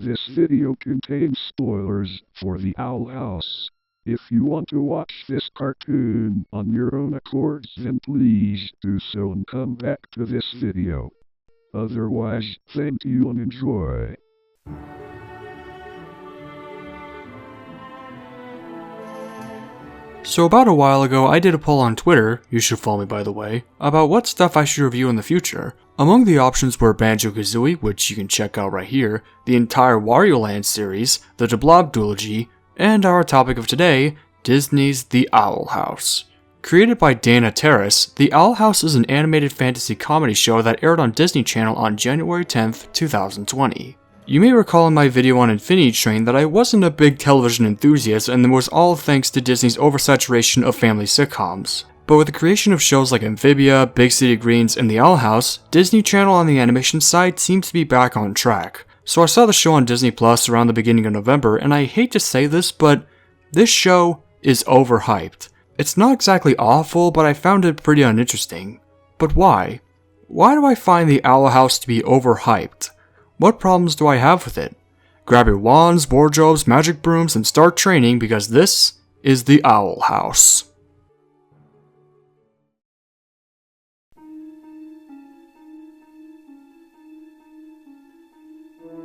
This video contains spoilers for the Owl House. If you want to watch this cartoon on your own accord, then please do so and come back to this video. Otherwise, thank you and enjoy. So about a while ago, I did a poll on Twitter, you should follow me by the way, about what stuff I should review in the future. Among the options were Banjo-Kazooie, which you can check out right here, the entire Wario Land series, the Dublob Duology, and our topic of today, Disney's The Owl House. Created by Dana Terrace, The Owl House is an animated fantasy comedy show that aired on Disney Channel on January 10th, 2020. You may recall in my video on Infinity Train that I wasn't a big television enthusiast and it was all thanks to Disney's oversaturation of family sitcoms. But with the creation of shows like Amphibia, Big City Greens, and The Owl House, Disney Channel on the animation side seems to be back on track. So I saw the show on Disney Plus around the beginning of November, and I hate to say this, but this show is overhyped. It's not exactly awful, but I found it pretty uninteresting. But why? Why do I find The Owl House to be overhyped? What problems do I have with it? Grab your wands, wardrobes, magic brooms, and start training because this is The Owl House.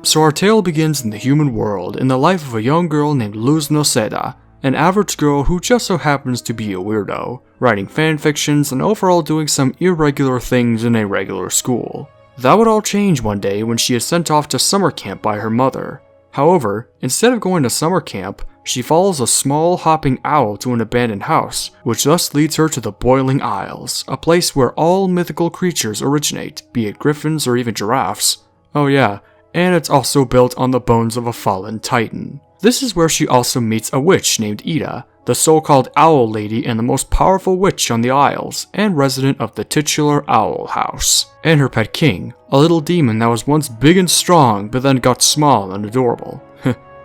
So our tale begins in the human world, in the life of a young girl named Luz Noceda, an average girl who just so happens to be a weirdo, writing fanfictions and overall doing some irregular things in a regular school. That would all change one day when she is sent off to summer camp by her mother. However, instead of going to summer camp, she follows a small hopping owl to an abandoned house, which thus leads her to the Boiling Isles, a place where all mythical creatures originate, be it griffins or even giraffes. Oh yeah, and it's also built on the bones of a fallen titan. This is where she also meets a witch named Ida, the so-called Owl Lady and the most powerful witch on the Isles, and resident of the titular Owl House. And her pet king, a little demon that was once big and strong, but then got small and adorable.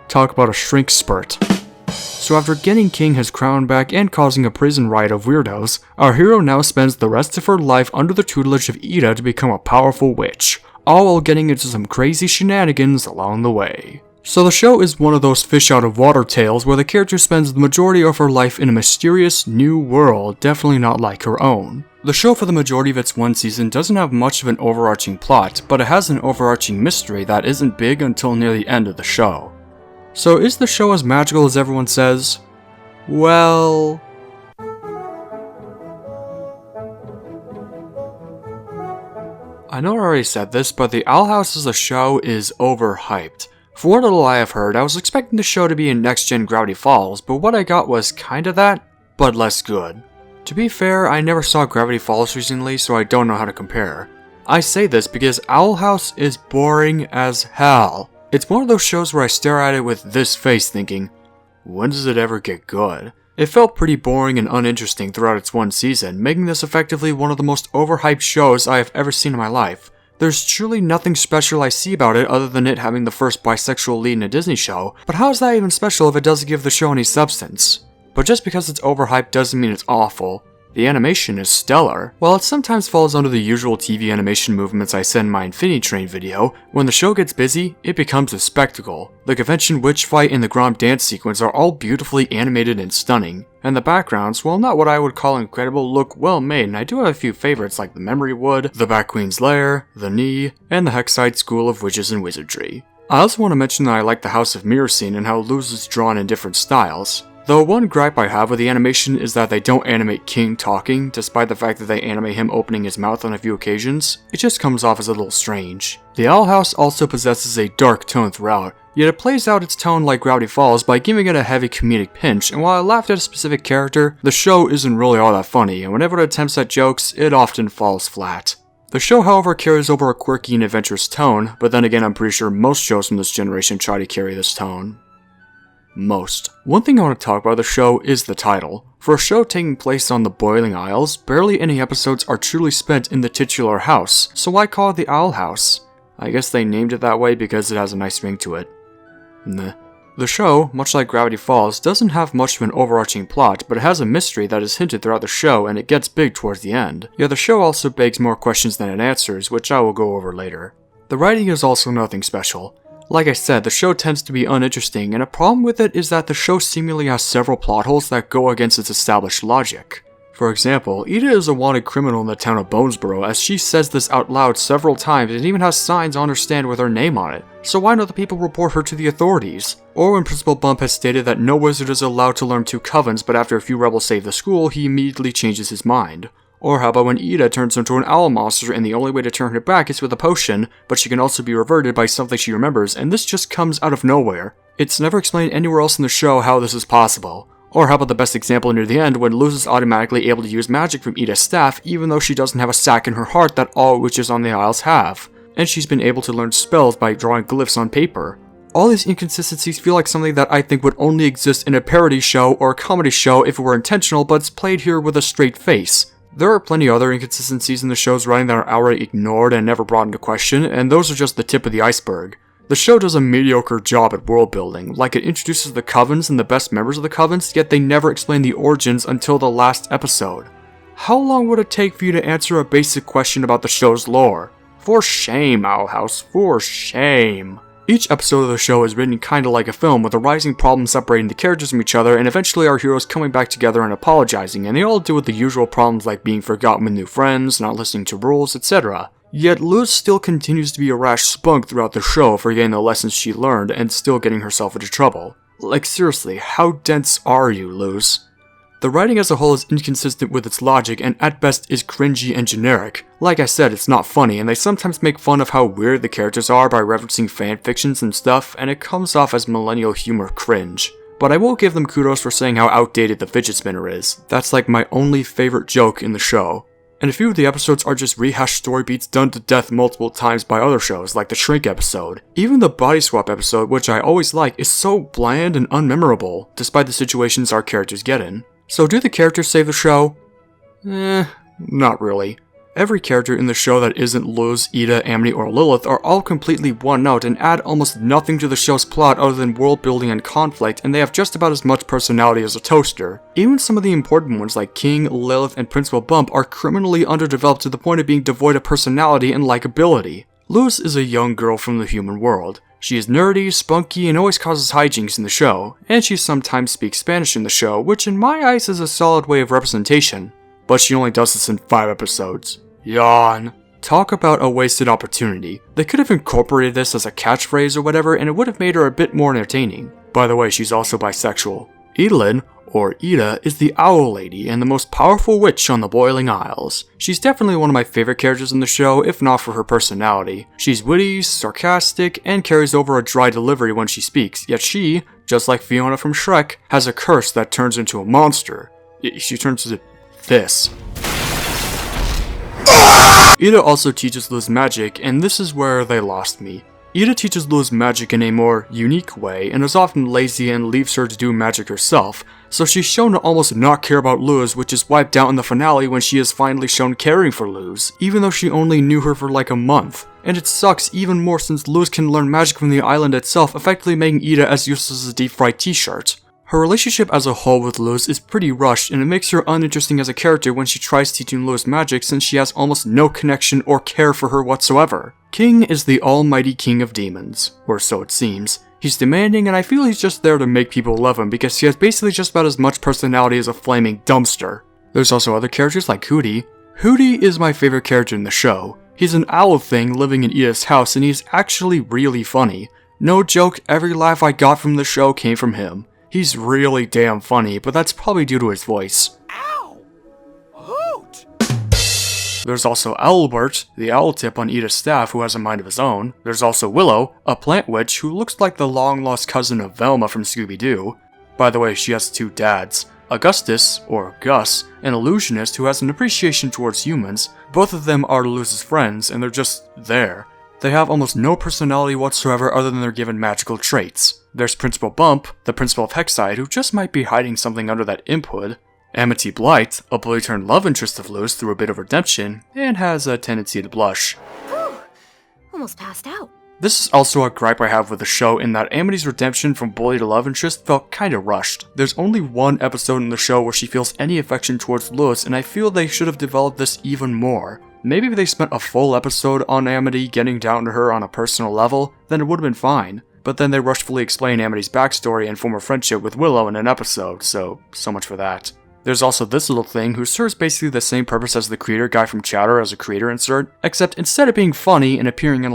Talk about a shrink spurt. So after getting King his crown back and causing a prison riot of weirdos, our hero now spends the rest of her life under the tutelage of Ida to become a powerful witch, all while getting into some crazy shenanigans along the way. So the show is one of those fish out of water tales where the character spends the majority of her life in a mysterious new world, definitely not like her own. The show for the majority of its one season doesn't have much of an overarching plot, but it has an overarching mystery that isn't big until near the end of the show. So is the show as magical as everyone says? Well... I know I already said this, but The Owl House as a show is overhyped. For what little I have heard, I was expecting the show to be in next-gen Gravity Falls, but what I got was kinda that, but less good. To be fair, I never saw Gravity Falls recently, so I don't know how to compare. I say this because Owl House is boring as hell. It's one of those shows where I stare at it with this face thinking, when does it ever get good? It felt pretty boring and uninteresting throughout its one season, making this effectively one of the most overhyped shows I have ever seen in my life. There's truly nothing special I see about it other than it having the first bisexual lead in a Disney show, but how is that even special if it doesn't give the show any substance? But just because it's overhyped doesn't mean it's awful. The animation is stellar. While it sometimes falls under the usual TV animation movements I said in my Infinity Train video, when the show gets busy, it becomes a spectacle. The convention witch fight and the Grom dance sequence are all beautifully animated and stunning, and the backgrounds, while not what I would call incredible, look well made, and I do have a few favorites like the Memory Wood, the Bat Queen's Lair, the Knee, and the Hexside School of Witches and Wizardry. I also want to mention that I like the House of Mirror scene and how Luz is drawn in different styles. Though one gripe I have with the animation is that they don't animate King talking, despite the fact that they animate him opening his mouth on a few occasions. It just comes off as a little strange. The Owl House also possesses a dark tone throughout, yet it plays out its tone like Gravity Falls by giving it a heavy comedic pinch, and while I laughed at a specific character, the show isn't really all that funny, and whenever it attempts at jokes, it often falls flat. The show, however, carries over a quirky and adventurous tone, but then again I'm pretty sure most shows from this generation try to carry this tone. Most. One thing I want to talk about the show is the title. For a show taking place on the Boiling Isles, barely any episodes are truly spent in the titular house, so why call it the Owl House? I guess they named it that way because it has a nice ring to it. Nah. The show, much like Gravity Falls, doesn't have much of an overarching plot, but it has a mystery that is hinted throughout the show and it gets big towards the end. Yet the show also begs more questions than it answers, which I will go over later. The writing is also nothing special. Like I said, the show tends to be uninteresting, and a problem with it is that the show seemingly has several plot holes that go against its established logic. For example, Ida is a wanted criminal in the town of Bonesboro, as she says this out loud several times and even has signs on her stand with her name on it, so why don't the people report her to the authorities? Or when Principal Bump has stated that no wizard is allowed to learn 2 covens, but after a few rebels save the school, he immediately changes his mind. Or how about when Ida turns into an owl monster and the only way to turn her back is with a potion, but she can also be reverted by something she remembers, and this just comes out of nowhere. It's never explained anywhere else in the show how this is possible. Or how about the best example near the end when Luz is automatically able to use magic from Ida's staff even though she doesn't have a sack in her heart that all witches on the Isles have, and she's been able to learn spells by drawing glyphs on paper. All these inconsistencies feel like something that I think would only exist in a parody show or a comedy show if it were intentional, but it's played here with a straight face. There are plenty of other inconsistencies in the show's writing that are outright ignored and never brought into question, and those are just the tip of the iceberg. The show does a mediocre job at world building, like it introduces the covens and the best members of the covens, yet they never explain the origins until the last episode. How long would it take for you to answer a basic question about the show's lore? For shame, Owl House, for shame. Each episode of the show is written kinda like a film, with a rising problem separating the characters from each other, and eventually our heroes coming back together and apologizing, and they all deal with the usual problems like being forgotten with new friends, not listening to rules, etc. Yet Luz still continues to be a rash spunk throughout the show, forgetting the lessons she learned and still getting herself into trouble. Like seriously, how dense are you, Luz? The writing as a whole is inconsistent with its logic and at best is cringy and generic. Like I said, it's not funny, and they sometimes make fun of how weird the characters are by referencing fanfictions and stuff, and it comes off as millennial humor cringe. But I will give them kudos for saying how outdated the fidget spinner is. That's like my only favorite joke in the show. And a few of the episodes are just rehashed story beats done to death multiple times by other shows, like the Shrink episode. Even the Body Swap episode, which I always like, is so bland and unmemorable, despite the situations our characters get in. So do the characters save the show? Not really. Every character in the show that isn't Luz, Ida, Amity, or Lilith are all completely one note and add almost nothing to the show's plot other than world building and conflict, and they have just about as much personality as a toaster. Even some of the important ones like King, Lilith, and Principal Bump are criminally underdeveloped to the point of being devoid of personality and likability. Luz is a young girl from the human world. She is nerdy, spunky, and always causes hijinks in the show, and she sometimes speaks Spanish in the show, which in my eyes is a solid way of representation. But she only does this in 5 episodes. Yawn. Talk about a wasted opportunity. They could have incorporated this as a catchphrase or whatever, and it would have made her a bit more entertaining. By the way, she's also bisexual. Edelyn, or Ida, is the Owl Lady and the most powerful witch on the Boiling Isles. She's definitely one of my favorite characters in the show, if not for her personality. She's witty, sarcastic, and carries over a dry delivery when she speaks, yet she, just like Fiona from Shrek, has a curse that turns into a monster. She turns into this. Ida also teaches Luz magic, and this is where they lost me. Ida teaches Luz magic in a more unique way, and is often lazy and leaves her to do magic herself, so she's shown to almost not care about Luz, which is wiped out in the finale when she is finally shown caring for Luz, even though she only knew her for like a month. And it sucks even more since Luz can learn magic from the island itself, effectively making Ida as useless as a deep fried t-shirt. Her relationship as a whole with Luz is pretty rushed, and it makes her uninteresting as a character when she tries teaching Luz magic since she has almost no connection or care for her whatsoever. King is the almighty king of demons, or so it seems. He's demanding, and I feel he's just there to make people love him because he has basically just about as much personality as a flaming dumpster. There's also other characters like Hootie. Hootie is my favorite character in the show. He's an owl thing living in Ida's house, and he's actually really funny. No joke, every laugh I got from the show came from him. He's really damn funny, but that's probably due to his voice. Ow! Hoot! There's also Owlbert, the owl tip on Ida's staff who has a mind of his own. There's also Willow, a plant witch who looks like the long-lost cousin of Velma from Scooby-Doo. By the way, she has 2 dads. Augustus, or Gus, an illusionist who has an appreciation towards humans. Both of them are Luz's friends, and they're just there. They have almost no personality whatsoever other than they're given magical traits. There's Principal Bump, the principal of Hexside, who just might be hiding something under that imp hood. Amity Blight, a bully turned love interest of Luz through a bit of redemption, and has a tendency to blush. Whew, almost passed out. This is also a gripe I have with the show in that Amity's redemption from bully to love interest felt kinda rushed. There's only one episode in the show where she feels any affection towards Luz, and I feel they should have developed this even more. Maybe if they spent a full episode on Amity getting down to her on a personal level, then it would have been fine. But then they rushfully explain Amity's backstory and former friendship with Willow in an episode, so much for that. There's also this little thing who serves basically the same purpose as the creator guy from Chowder as a creator insert, except instead of being funny and appearing in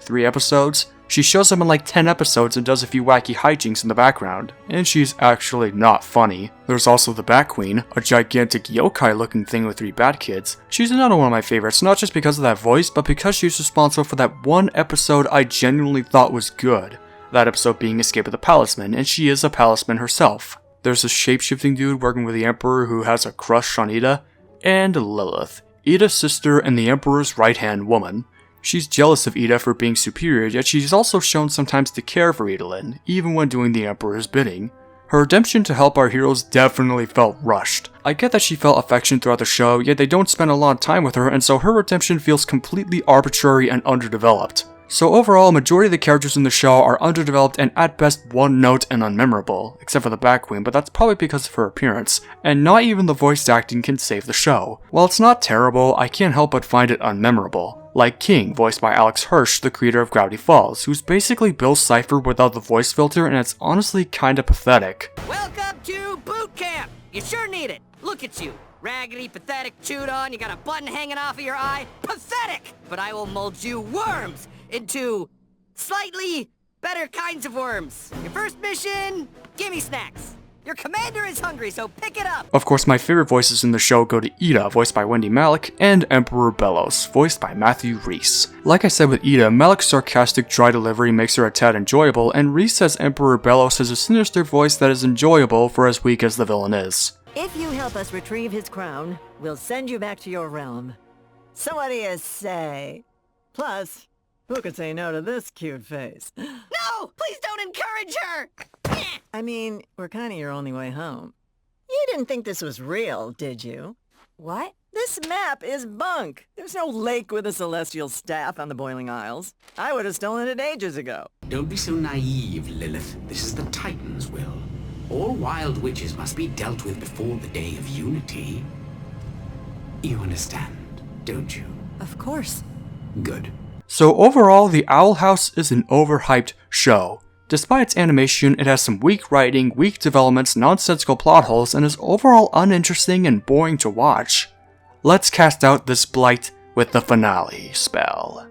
3 episodes? She shows up in 10 episodes and does a few wacky hijinks in the background, and she's actually not funny. There's also the Bat Queen, a gigantic yokai looking thing with 3 bat kids. She's another one of my favorites, not just because of that voice, but because she's responsible for that one episode I genuinely thought was good. That episode being Escape of the Palisman, and she is a palisman herself. There's a shape-shifting dude working with the Emperor who has a crush on Ida, and Lilith, Ida's sister and the Emperor's right-hand woman. She's jealous of Ida for being superior, yet she's also shown sometimes to care for Idolin, even when doing the Emperor's bidding. Her redemption to help our heroes definitely felt rushed. I get that she felt affection throughout the show, yet they don't spend a lot of time with her, and so her redemption feels completely arbitrary and underdeveloped. So overall, a majority of the characters in the show are underdeveloped and at best one note and unmemorable, except for the Bat Queen, but that's probably because of her appearance, and not even the voice acting can save the show. While it's not terrible, I can't help but find it unmemorable. Like King, voiced by Alex Hirsch, the creator of Gravity Falls, who's basically Bill Cipher without the voice filter, and it's honestly kinda pathetic. Welcome to boot camp! You sure need it. Look at you. Raggedy, pathetic, chewed on, you got a button hanging off of your eye. Pathetic! But I will mold you worms into slightly better kinds of worms. Your first mission, gimme snacks. Your commander is hungry, so pick it up! Of course, my favorite voices in the show go to Ida, voiced by Wendy Malick, and Emperor Bellows, voiced by Matthew Rhys. Like I said with Ida, Malick's sarcastic, dry delivery makes her a tad enjoyable, and Rhys says Emperor Bellows has a sinister voice that is enjoyable for as weak as the villain is. If you help us retrieve his crown, we'll send you back to your realm. So what do you say? Plus, who could say no to this cute face? No! Please don't encourage her! I mean, we're kind of your only way home. You didn't think this was real, did you? What? This map is bunk. There's no lake with a celestial staff on the Boiling Isles. I would have stolen it ages ago. Don't be so naive, Lilith. This is the Titan's will. All wild witches must be dealt with before the day of unity. You understand, don't you? Of course. Good. So overall, The Owl House is an overhyped show. Despite its animation, it has some weak writing, weak developments, nonsensical plot holes, and is overall uninteresting and boring to watch. Let's cast out this blight with the finale spell.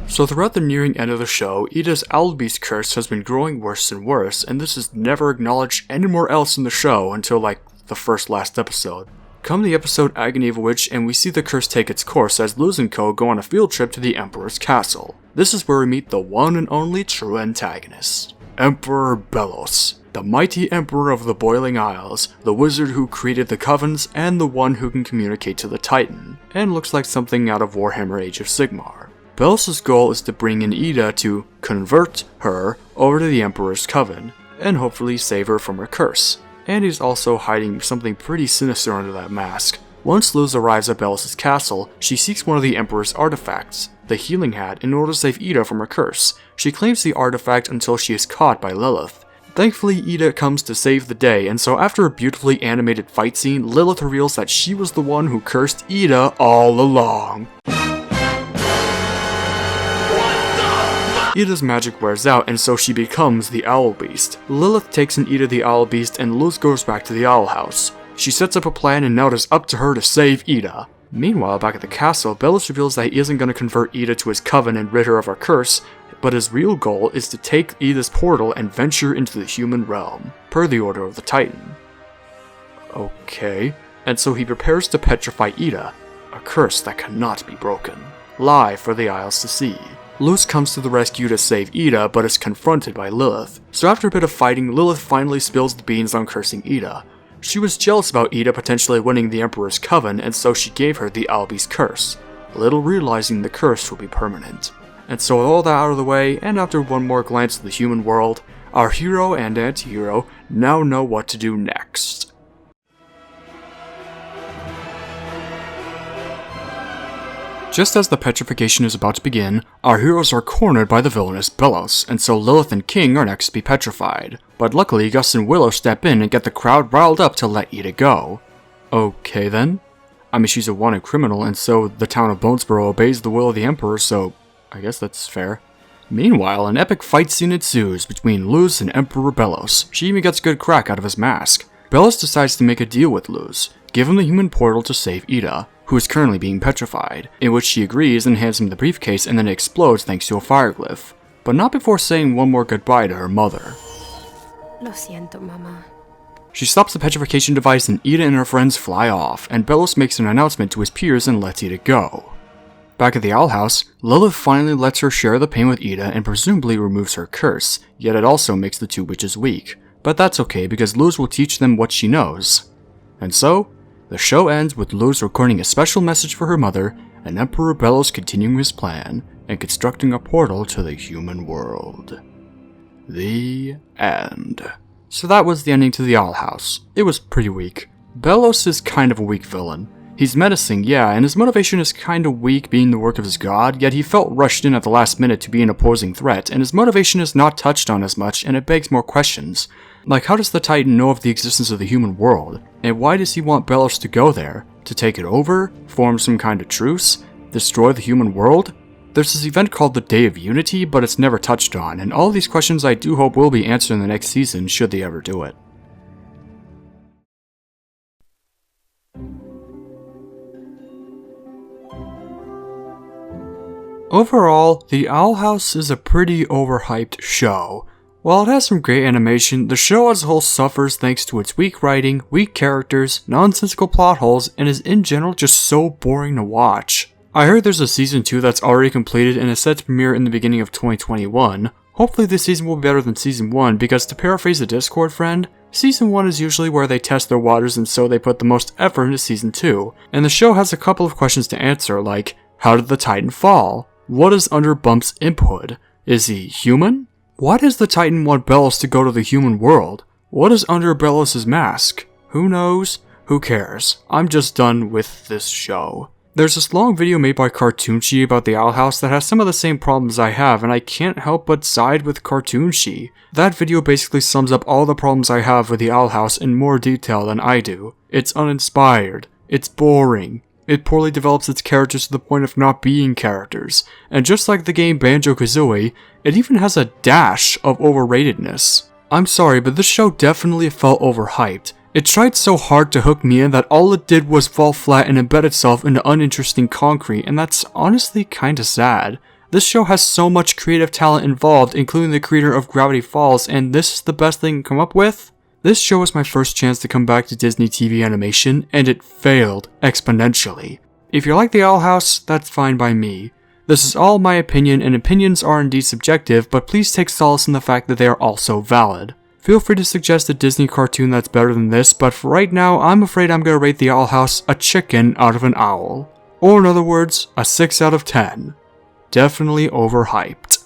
So throughout the nearing end of the show, Ida's Owl Beast curse has been growing worse and worse, and this is never acknowledged anywhere else in the show until the last episode. Come the episode Agony of a Witch, and we see the curse take its course as Luz and Co go on a field trip to the Emperor's castle. This is where we meet the one and only true antagonist, Emperor Bellows, the mighty Emperor of the Boiling Isles, the wizard who created the Covens, and the one who can communicate to the Titan, and looks like something out of Warhammer Age of Sigmar. Bellows' goal is to bring in Ida to convert her over to the Emperor's Coven, and hopefully save her from her curse. And he's also hiding something pretty sinister under that mask. Once Luz arrives at Bellows' castle, she seeks one of the Emperor's artifacts, the Healing Hat, in order to save Ida from her curse. She claims the artifact until she is caught by Lilith. Thankfully, Ida comes to save the day, and so after a beautifully animated fight scene, Lilith reveals that she was the one who cursed Ida all along. Ida's magic wears out, and so she becomes the Owl Beast. Lilith takes in Ida the Owl Beast, and Luz goes back to the Owl House. She sets up a plan, and now it is up to her to save Ida. Meanwhile, back at the castle, Bellows reveals that he isn't going to convert Ida to his coven and rid her of her curse, but his real goal is to take Ida's portal and venture into the human realm, per the order of the Titan. Okay. And so he prepares to petrify Ida, a curse that cannot be broken, live for the Isles to see. Luz comes to the rescue to save Ida, but is confronted by Lilith. So after a bit of fighting, Lilith finally spills the beans on cursing Ida. She was jealous about Ida potentially winning the Emperor's Coven, and so she gave her the Owl Beast curse, little realizing the curse will be permanent. And so with all that out of the way, and after one more glance at the human world, our hero and anti-hero now know what to do next. Just as the petrification is about to begin, our heroes are cornered by the villainous Bellows, and so Lilith and King are next to be petrified. But luckily, Gus and Willow step in and get the crowd riled up to let Ida go. Okay then. I mean, she's a wanted criminal, and so the town of Bonesboro obeys the will of the Emperor, so I guess that's fair. Meanwhile, an epic fight scene ensues between Luz and Emperor Bellows. She even gets a good crack out of his mask. Bellows decides to make a deal with Luz, give him the human portal to save Ida, who is currently being petrified, in which she agrees and hands him the briefcase, and then it explodes thanks to a fire glyph. But not before saying one more goodbye to her mother. Lo siento, Mama. She stops the petrification device and Ida and her friends fly off, and Bellows makes an announcement to his peers and lets Ida go. Back at the Owl House, Lilith finally lets her share the pain with Ida and presumably removes her curse, yet it also makes the two witches weak. But that's okay because Luz will teach them what she knows. And so, the show ends with Luz recording a special message for her mother, and Emperor Bellows continuing his plan and constructing a portal to the human world. The end. So that was the ending to the Owl House. It was pretty weak. Bellows is kind of a weak villain. He's menacing, yeah, and his motivation is kinda weak being the work of his god, yet he felt rushed in at the last minute to be an opposing threat, and his motivation is not touched on as much, and it begs more questions. Like, how does the Titan know of the existence of the human world? And why does he want Bellows to go there? To take it over? Form some kind of truce? Destroy the human world? There's this event called the Day of Unity, but it's never touched on, and all these questions I do hope will be answered in the next season, should they ever do it. Overall, The Owl House is a pretty overhyped show. While it has some great animation, the show as a whole suffers thanks to its weak writing, weak characters, nonsensical plot holes, and is in general just so boring to watch. I heard there's a season 2 that's already completed and is set to premiere in the beginning of 2021. Hopefully this season will be better than season 1 because, to paraphrase a Discord friend, season 1 is usually where they test their waters and so they put the most effort into season 2. And the show has a couple of questions to answer, like, how did the Titan fall? What is under Bump's input? Is he human? Why does the Titan want Bellows to go to the human world? What is under Bellows' mask? Who knows? Who cares? I'm just done with this show. There's this long video made by Cartoonshi about the Owl House that has some of the same problems I have, and I can't help but side with Cartoonshi. That video basically sums up all the problems I have with the Owl House in more detail than I do. It's uninspired. It's boring. It poorly develops its characters to the point of not being characters, and just like the game Banjo-Kazooie, it even has a dash of overratedness. I'm sorry, but this show definitely felt overhyped. It tried so hard to hook me in that all it did was fall flat and embed itself into uninteresting concrete, and that's honestly kinda sad. This show has so much creative talent involved, including the creator of Gravity Falls, and this is the best thing to come up with? This show was my first chance to come back to Disney TV animation, and it failed exponentially. If you like the Owl House, that's fine by me. This is all my opinion, and opinions are indeed subjective, but please take solace in the fact that they are also valid. Feel free to suggest a Disney cartoon that's better than this, but for right now, I'm afraid I'm gonna rate the Owl House a chicken out of an owl. Or in other words, a 6 out of 10. Definitely overhyped.